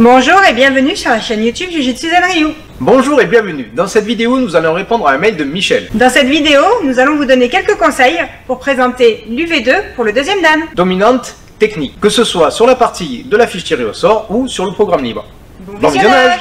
Bonjour et bienvenue sur la chaîne YouTube Jujutsu Zenryu. Bonjour et bienvenue. Dans cette vidéo, nous allons répondre à un mail de Michel. Dans cette vidéo, nous allons vous donner quelques conseils pour présenter l'UV2 pour le deuxième dan. Dominante, technique, que ce soit sur la partie de la fiche tirée au sort ou sur le programme libre. Bon visionnage.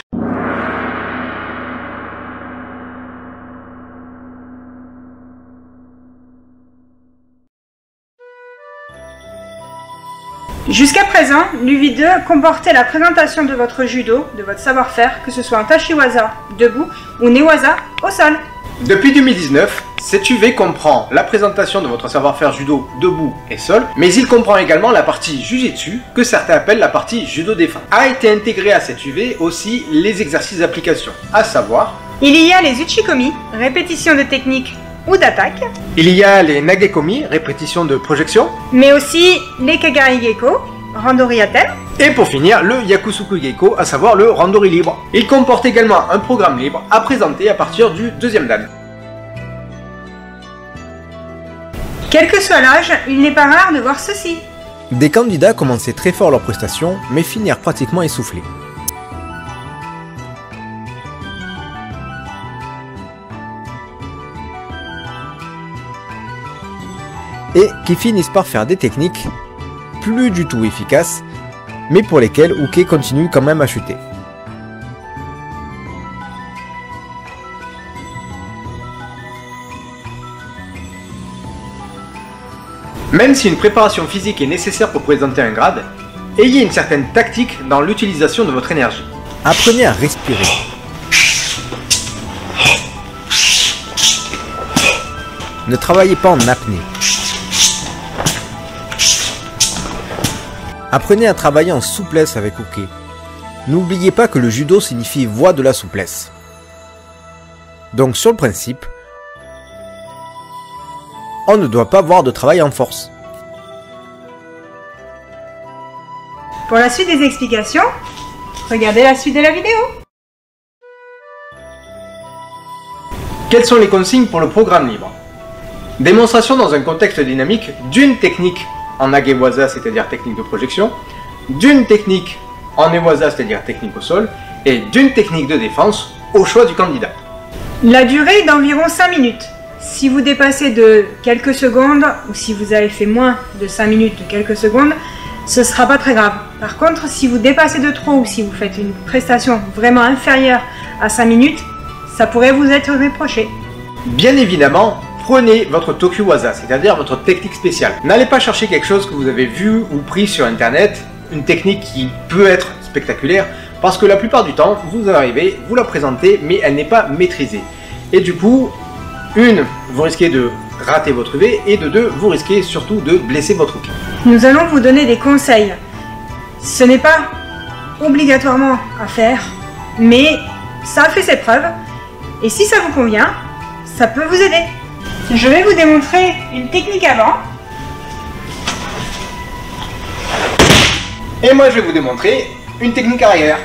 Jusqu'à présent, l'UV2 comportait la présentation de votre judo, de votre savoir-faire, que ce soit en Tachiwaza, debout, ou Newaza, au sol. Depuis 2019, cette UV comprend la présentation de votre savoir-faire judo, debout et sol, mais il comprend également la partie Jujutsu, que certains appellent la partie judo défense. A été intégré à cette UV aussi les exercices d'application, à savoir... Il y a les Uchikomi, répétition de technique ou d'attaque. Il y a les Nagekomi, répétition de projection. Mais aussi les Kagari Geiko, Randori Aten. Et pour finir, le Yakusuku Geiko, à savoir le Randori libre. Il comporte également un programme libre à présenter à partir du deuxième dan. Quel que soit l'âge, il n'est pas rare de voir ceci. Des candidats commençaient très fort leur prestation, mais finirent pratiquement essoufflés. Et qui finissent par faire des techniques plus du tout efficaces, mais pour lesquelles Uke continue quand même à chuter. Même si une préparation physique est nécessaire pour présenter un grade, ayez une certaine tactique dans l'utilisation de votre énergie. Apprenez à respirer. Ne travaillez pas en apnée. Apprenez à travailler en souplesse avec Uke. N'oubliez pas que le judo signifie voie de la souplesse. Donc sur le principe, on ne doit pas avoir de travail en force. Pour la suite des explications, regardez la suite de la vidéo. Quelles sont les consignes pour le programme libre? Démonstration dans un contexte dynamique d'une technique en Nagewaza, c'est-à-dire technique de projection, d'une technique en Newaza, c'est-à-dire technique au sol, et d'une technique de défense au choix du candidat. La durée est d'environ 5 minutes. Si vous dépassez de quelques secondes, ou si vous avez fait moins de 5 minutes de quelques secondes, ce ne sera pas très grave. Par contre, si vous dépassez de trop, ou si vous faites une prestation vraiment inférieure à 5 minutes, ça pourrait vous être reproché. Bien évidemment, prenez votre Tokuwaza, c'est-à-dire votre technique spéciale. N'allez pas chercher quelque chose que vous avez vu ou pris sur internet, une technique qui peut être spectaculaire, parce que la plupart du temps, vous arrivez, vous la présentez, mais elle n'est pas maîtrisée. Et du coup, vous risquez de rater votre UV, et de deux, vous risquez surtout de blesser votre Uke. Nous allons vous donner des conseils. Ce n'est pas obligatoirement à faire, mais ça a fait ses preuves, et si ça vous convient, ça peut vous aider. Je vais vous démontrer une technique avant. Et moi, je vais vous démontrer une technique arrière.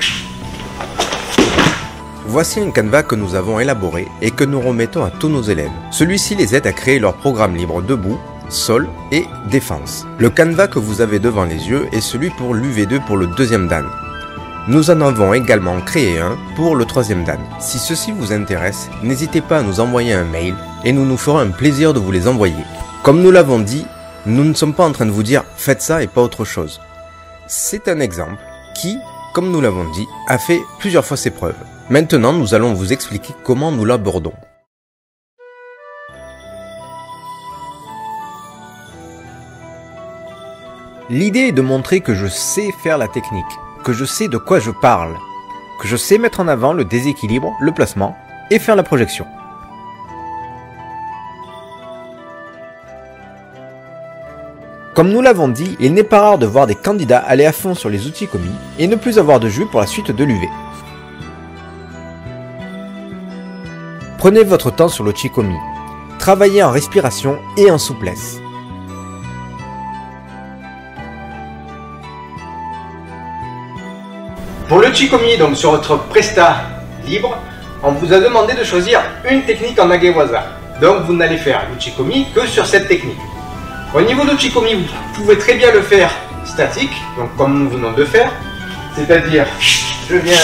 Voici un canevas que nous avons élaboré et que nous remettons à tous nos élèves. Celui-ci les aide à créer leur programme libre debout, sol et défense. Le canevas que vous avez devant les yeux est celui pour l'UV2 pour le deuxième dan. Nous en avons également créé un pour le troisième dan. Si ceci vous intéresse, n'hésitez pas à nous envoyer un mail et nous nous ferons un plaisir de vous les envoyer. Comme nous l'avons dit, nous ne sommes pas en train de vous dire « faites ça et pas autre chose ». C'est un exemple qui, comme nous l'avons dit, a fait plusieurs fois ses preuves. Maintenant, nous allons vous expliquer comment nous l'abordons. L'idée est de montrer que je sais faire la technique, que je sais de quoi je parle, que je sais mettre en avant le déséquilibre, le placement et faire la projection. Comme nous l'avons dit, il n'est pas rare de voir des candidats aller à fond sur les Uchikomi et ne plus avoir de jus pour la suite de l'UV. Prenez votre temps sur le Uchikomi. Travaillez en respiration et en souplesse. Pour le Uchikomi, donc sur votre presta libre, on vous a demandé de choisir une technique en Nagewaza. Donc vous n'allez faire l'Uchikomi que sur cette technique. Au niveau de l'Uchikomi, vous pouvez très bien le faire statique, donc comme nous venons de faire, C'est-à-dire, je viens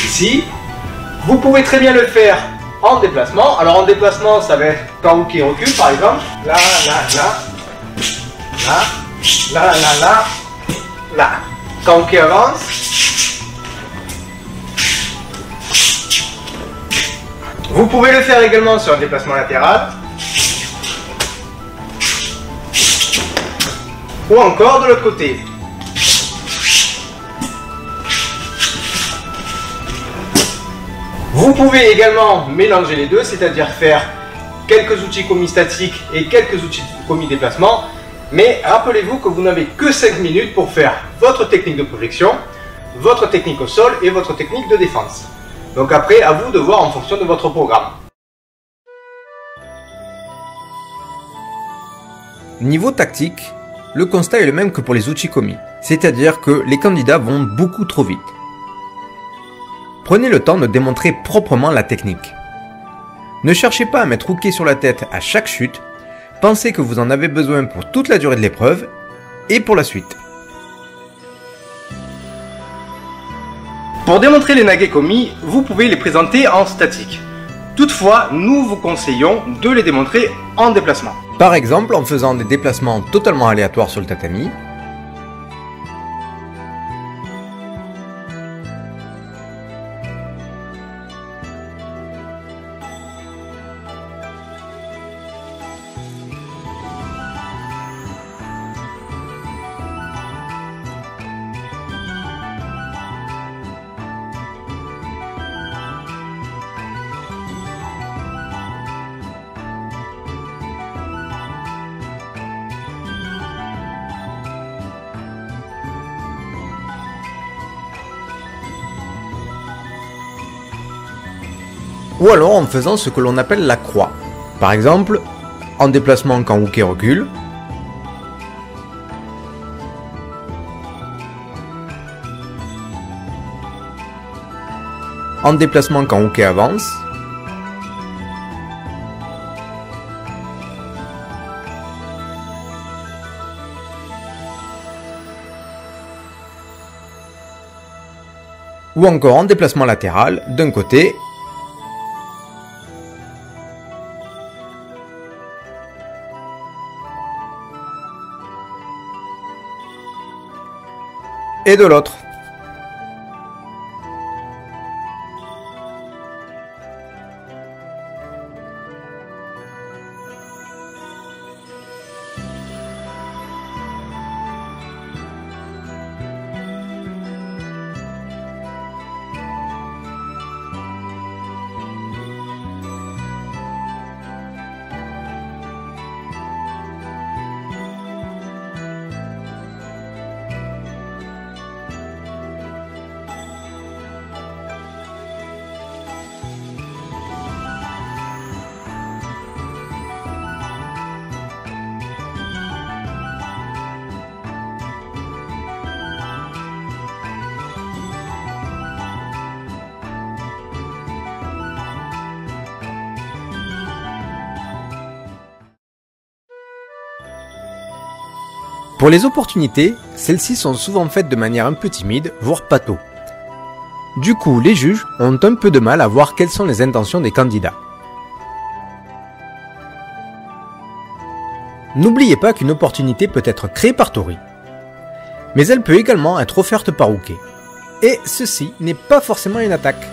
ici. Vous pouvez très bien le faire en déplacement. Alors en déplacement, ça va être quand Wookie recule par exemple. Là, là, là. Là, là, là, là. Là. Quand Wookie avance. Vous pouvez le faire également sur un déplacement latéral. Ou encore de l'autre côté. Vous pouvez également mélanger les deux, c'est-à-dire faire quelques outils commis statiques et quelques outils commis déplacement. Mais rappelez-vous que vous n'avez que 5 minutes pour faire votre technique de projection, votre technique au sol et votre technique de défense. Donc après, à vous de voir en fonction de votre programme. Niveau tactique, le constat est le même que pour les outils commis, c'est-à-dire que les candidats vont beaucoup trop vite. Prenez le temps de démontrer proprement la technique. Ne cherchez pas à mettre Wookie sur la tête à chaque chute, pensez que vous en avez besoin pour toute la durée de l'épreuve et pour la suite. Pour démontrer les naguets commis, vous pouvez les présenter en statique. Toutefois, nous vous conseillons de les démontrer en déplacement. Par exemple en faisant des déplacements totalement aléatoires sur le tatami, ou alors en faisant ce que l'on appelle la croix. Par exemple, en déplacement quand Wookie recule, en déplacement quand Wookie avance, ou encore en déplacement latéral d'un côté et de l'autre. Pour les opportunités, celles-ci sont souvent faites de manière un peu timide, voire pâteau. Du coup, les juges ont un peu de mal à voir quelles sont les intentions des candidats. N'oubliez pas qu'une opportunité peut être créée par Tori, mais elle peut également être offerte par Wookie. Et ceci n'est pas forcément une attaque.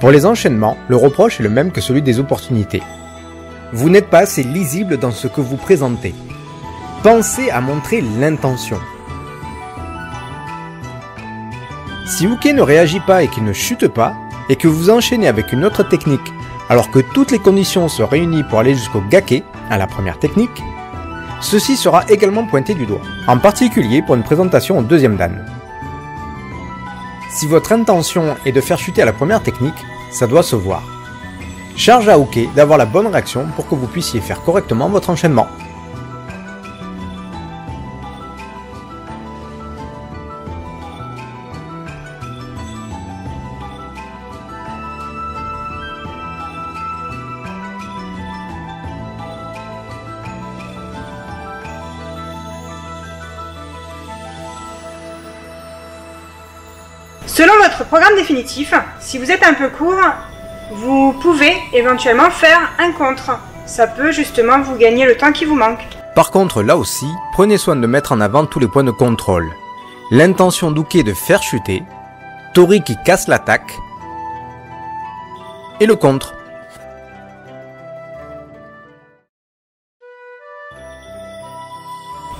Pour les enchaînements, le reproche est le même que celui des opportunités. Vous n'êtes pas assez lisible dans ce que vous présentez. Pensez à montrer l'intention. Si Wookie ne réagit pas et qu'il ne chute pas, et que vous enchaînez avec une autre technique, alors que toutes les conditions sont réunies pour aller jusqu'au gake, à la première technique, ceci sera également pointé du doigt, en particulier pour une présentation au deuxième dan. Si votre intention est de faire chuter à la première technique, ça doit se voir. Charge à Wookie d'avoir la bonne réaction pour que vous puissiez faire correctement votre enchaînement. Selon votre programme définitif, si vous êtes un peu court, vous pouvez éventuellement faire un contre. Ça peut justement vous gagner le temps qui vous manque. Par contre, là aussi, prenez soin de mettre en avant tous les points de contrôle. L'intention d'Uke de faire chuter, Tori qui casse l'attaque, et le contre.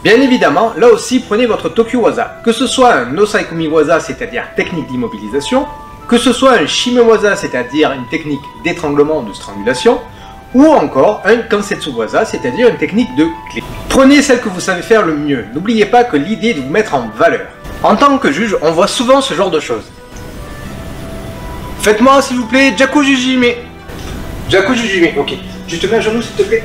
Bien évidemment, là aussi, prenez votre Tokuwaza. Que ce soit un Nosaikumi Waza, c'est-à-dire technique d'immobilisation, que ce soit un Shime Waza, c'est-à-dire une technique d'étranglement ou de strangulation, ou encore un Kansetsu Waza, c'est-à-dire une technique de clé. Prenez celle que vous savez faire le mieux. N'oubliez pas que l'idée est de vous mettre en valeur. En tant que juge, on voit souvent ce genre de choses. Faites-moi, s'il vous plaît, Jaku Jujime. Jaku Jujime, ok. Je te mets à genoux, s'il te plaît.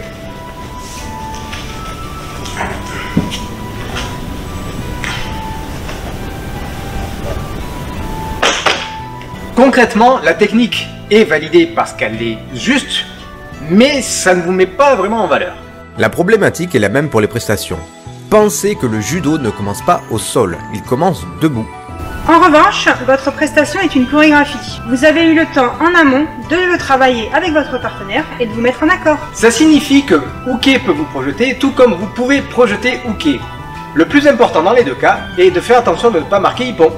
Concrètement, la technique est validée parce qu'elle est juste, mais ça ne vous met pas vraiment en valeur. La problématique est la même pour les prestations. Pensez que le judo ne commence pas au sol, il commence debout. En revanche, votre prestation est une chorégraphie. Vous avez eu le temps en amont de le travailler avec votre partenaire et de vous mettre en accord. Ça signifie que Uke peut vous projeter tout comme vous pouvez projeter Uke. Le plus important dans les deux cas est de faire attention de ne pas marquer Ippon.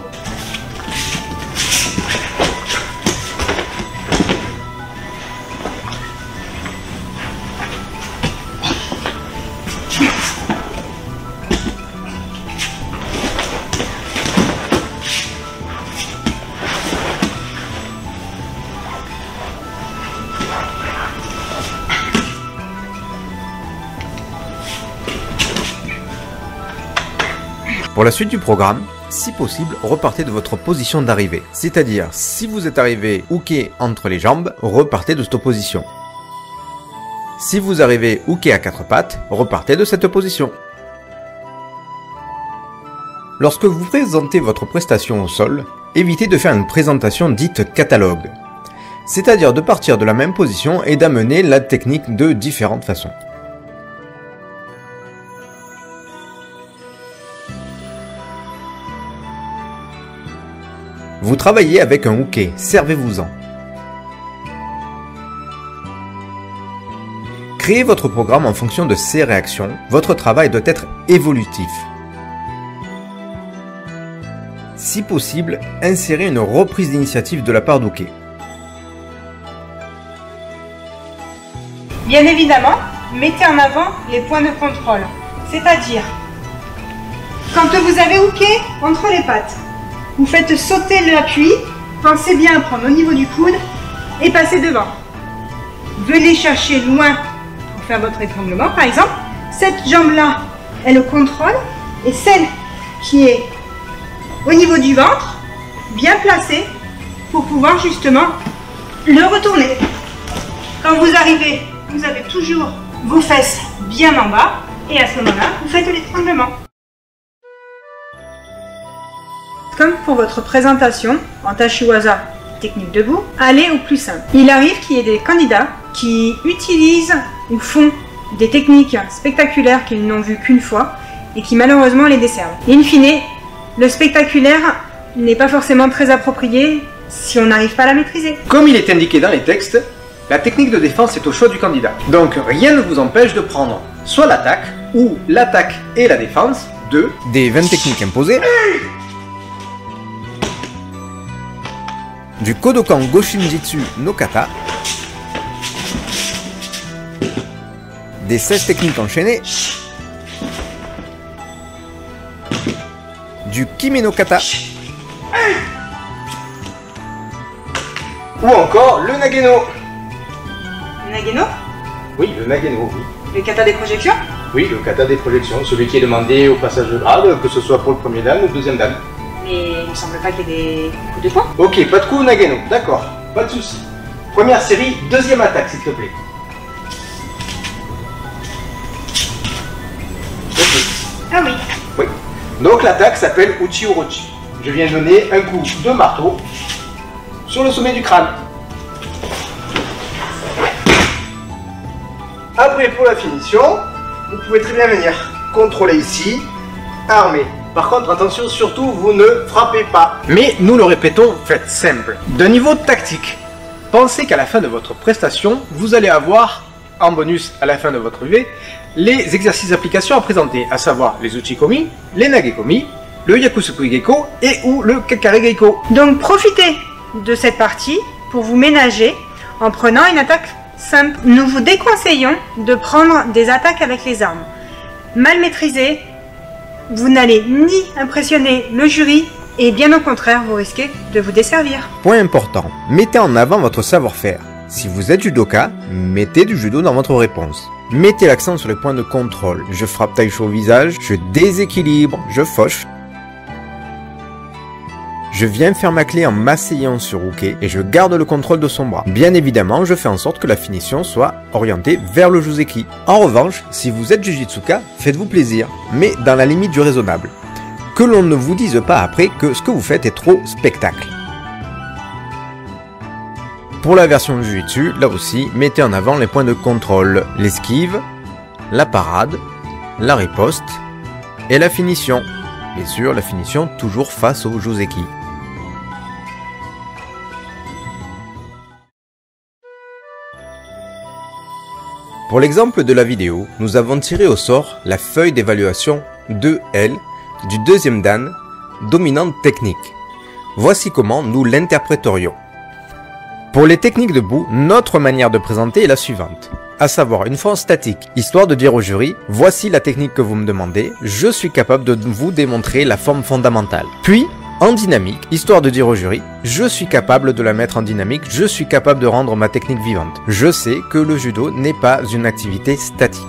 Pour la suite du programme, si possible, repartez de votre position d'arrivée. C'est-à-dire, si vous êtes arrivé Uke entre les jambes, repartez de cette position. Si vous arrivez Uke à quatre pattes, repartez de cette position. Lorsque vous présentez votre prestation au sol, évitez de faire une présentation dite catalogue. C'est-à-dire de partir de la même position et d'amener la technique de différentes façons. Vous travaillez avec un Uke, servez-vous-en. Créez votre programme en fonction de ces réactions, votre travail doit être évolutif. Si possible, insérez une reprise d'initiative de la part d'Uke. Bien évidemment, mettez en avant les points de contrôle. C'est-à-dire, quand vous avez Uke entre les pattes, vous faites sauter l'appui, pensez bien à prendre au niveau du coude et passer devant. Venez chercher loin pour faire votre étranglement. Par exemple, cette jambe-là, elle le contrôle et celle qui est au niveau du ventre, bien placée pour pouvoir justement le retourner. Quand vous arrivez, vous avez toujours vos fesses bien en bas et à ce moment-là, vous faites l'étranglement. Comme pour votre présentation en Tashiwaza, technique debout, allez au plus simple. Il arrive qu'il y ait des candidats qui utilisent ou font des techniques spectaculaires qu'ils n'ont vues qu'une fois et qui malheureusement les desservent. In fine, le spectaculaire n'est pas forcément très approprié si on n'arrive pas à la maîtriser. Comme il est indiqué dans les textes, la technique de défense est au choix du candidat. Donc rien ne vous empêche de prendre soit l'attaque ou l'attaque et la défense de des 20 techniques imposées, du Kodokan Goshinjitsu no Kata, des 16 techniques enchaînées, du Kime no Kata, ou encore le Nageno. Le Nageno? Oui, le Nageno, oui. Le kata des projections? Oui, le kata des projections, celui qui est demandé au passage de grade, que ce soit pour le premier dan ou le deuxième dan. Mais il ne me semble pas qu'il y ait des coups de poing. Ok, pas de coup Nageno, d'accord, pas de souci. Première série, deuxième attaque s'il te plaît. Ok. Ah oui. Oui. Donc l'attaque s'appelle Uchi Orochi. Je viens donner un coup de marteau sur le sommet du crâne. Après pour la finition, vous pouvez très bien venir contrôler ici, armer Par contre, attention, surtout, vous ne frappez pas. Mais nous le répétons, faites simple. D'un niveau tactique, pensez qu'à la fin de votre prestation, vous allez avoir, en bonus à la fin de votre UV, les exercices d'application à présenter, à savoir les Uchikomi, les Nagekomi, le Yakusukui Geiko et ou le Kakare Geiko. Donc profitez de cette partie pour vous ménager en prenant une attaque simple. Nous vous déconseillons de prendre des attaques avec les armes. Mal maîtrisées, vous n'allez ni impressionner le jury et bien au contraire, vous risquez de vous desservir. Point important, mettez en avant votre savoir-faire. Si vous êtes judoka, mettez du judo dans votre réponse. Mettez l'accent sur les points de contrôle. Je frappe Taisho au visage, je déséquilibre, je fauche. Je viens faire ma clé en m'asseyant sur Uke et je garde le contrôle de son bras. Bien évidemment, je fais en sorte que la finition soit orientée vers le Joseki. En revanche, si vous êtes Jujitsuka, faites-vous plaisir, mais dans la limite du raisonnable. Que l'on ne vous dise pas après que ce que vous faites est trop spectacle. Pour la version Jujitsu, là aussi, mettez en avant les points de contrôle, l'esquive, la parade, la riposte et la finition. Bien sûr, la finition toujours face au Joseki. Pour l'exemple de la vidéo, nous avons tiré au sort la feuille d'évaluation 2L du deuxième dan, dominante technique. Voici comment nous l'interpréterions. Pour les techniques debout, notre manière de présenter est la suivante, à savoir une forme statique, histoire de dire au jury, voici la technique que vous me demandez, je suis capable de vous démontrer la forme fondamentale. Puis, en dynamique, histoire de dire au jury, je suis capable de la mettre en dynamique, je suis capable de rendre ma technique vivante. Je sais que le judo n'est pas une activité statique.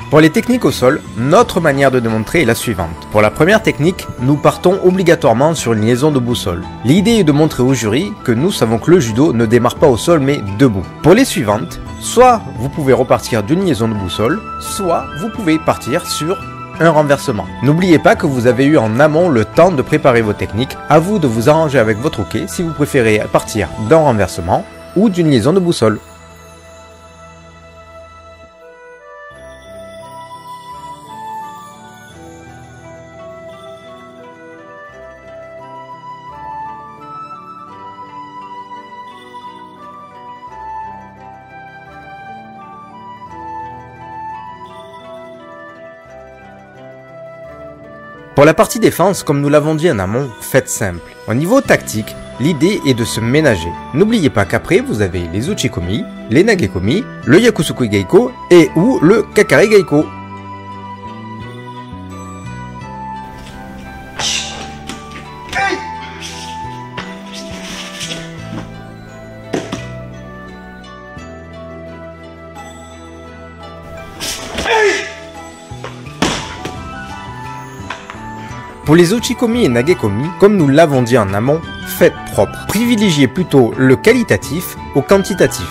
Pour les techniques au sol, notre manière de démontrer est la suivante. Pour la première technique, nous partons obligatoirement sur une liaison debout-sol. L'idée est de montrer au jury que nous savons que le judo ne démarre pas au sol mais debout. Pour les suivantes, soit vous pouvez repartir d'une liaison debout-sol, soit vous pouvez partir sur un renversement. N'oubliez pas que vous avez eu en amont le temps de préparer vos techniques, à vous de vous arranger avec votre uke si vous préférez partir d'un renversement ou d'une liaison debout-sol. Pour la partie défense, comme nous l'avons dit en amont, faites simple. Au niveau tactique, l'idée est de se ménager. N'oubliez pas qu'après, vous avez les Uchikomi, les Nagekomi, le Yakusukui Geiko et ou le Kakare Geiko. Pour les Uchikomi et Nagekomi, comme nous l'avons dit en amont, faites propre. Privilégiez plutôt le qualitatif au quantitatif.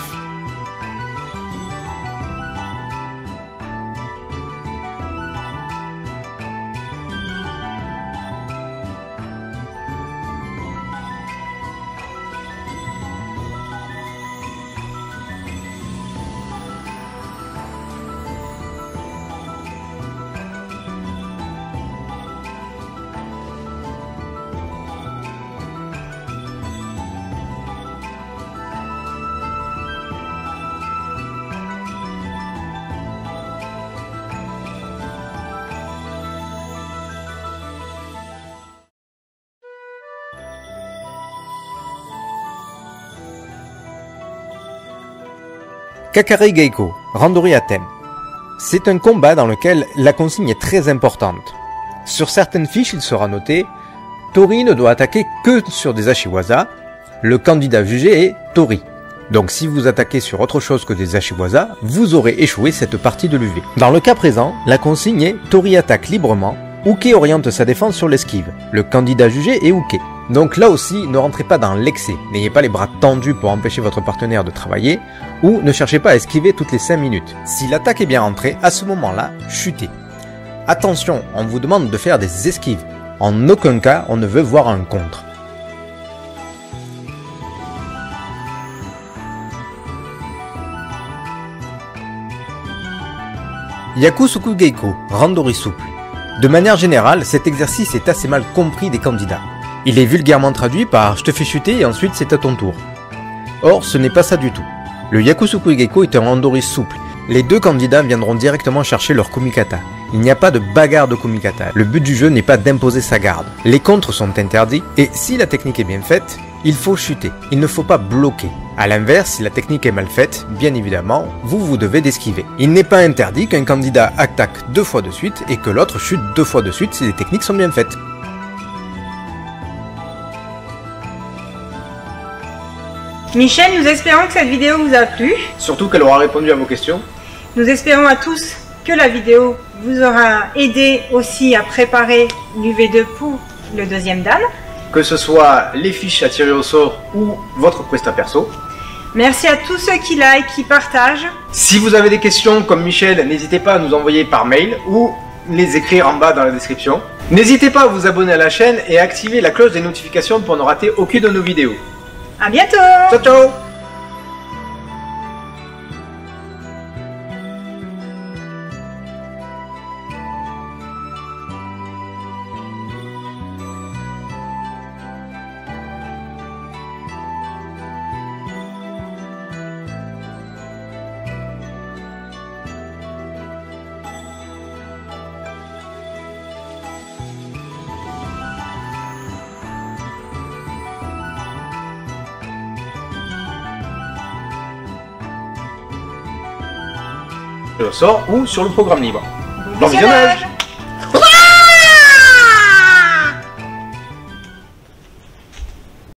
Kakare Geiko, randori à thème. C'est un combat dans lequel la consigne est très importante. Sur certaines fiches, il sera noté « Tori ne doit attaquer que sur des Ashiwaza ». Le candidat jugé est Tori. Donc si vous attaquez sur autre chose que des Ashiwaza, vous aurez échoué cette partie de l'UV. Dans le cas présent, la consigne est Tori attaque librement, Uke oriente sa défense sur l'esquive. Le candidat jugé est Uke. Donc là aussi, ne rentrez pas dans l'excès, n'ayez pas les bras tendus pour empêcher votre partenaire de travailler, ou ne cherchez pas à esquiver toutes les 5 minutes. Si l'attaque est bien rentrée, à ce moment-là, chutez. Attention, on vous demande de faire des esquives. En aucun cas, on ne veut voir un contre. Yakusoku Geiko, randori souple. De manière générale, cet exercice est assez mal compris des candidats. Il est vulgairement traduit par « je te fais chuter et ensuite c'est à ton tour ». Or, ce n'est pas ça du tout. Le Yakusoku Geiko est un randori souple. Les deux candidats viendront directement chercher leur kumikata. Il n'y a pas de bagarre de kumikata. Le but du jeu n'est pas d'imposer sa garde. Les contres sont interdits et si la technique est bien faite, il faut chuter. Il ne faut pas bloquer. A l'inverse, si la technique est mal faite, bien évidemment, vous devez d'esquiver. Il n'est pas interdit qu'un candidat attaque 2 fois de suite et que l'autre chute 2 fois de suite si les techniques sont bien faites. Michel, nous espérons que cette vidéo vous a plu. Surtout qu'elle aura répondu à vos questions. Nous espérons à tous que la vidéo vous aura aidé aussi à préparer l'UV2 pour le deuxième dan. Que ce soit les fiches à tirer au sort ou votre Presta perso. Merci à tous ceux qui like, qui partagent. Si vous avez des questions comme Michel, n'hésitez pas à nous envoyer par mail ou les écrire en bas dans la description. N'hésitez pas à vous abonner à la chaîne et à activer la cloche des notifications pour ne rater aucune de nos vidéos. À bientôt! Ciao ciao! Au sort ou sur le programme libre. Bon visionnage!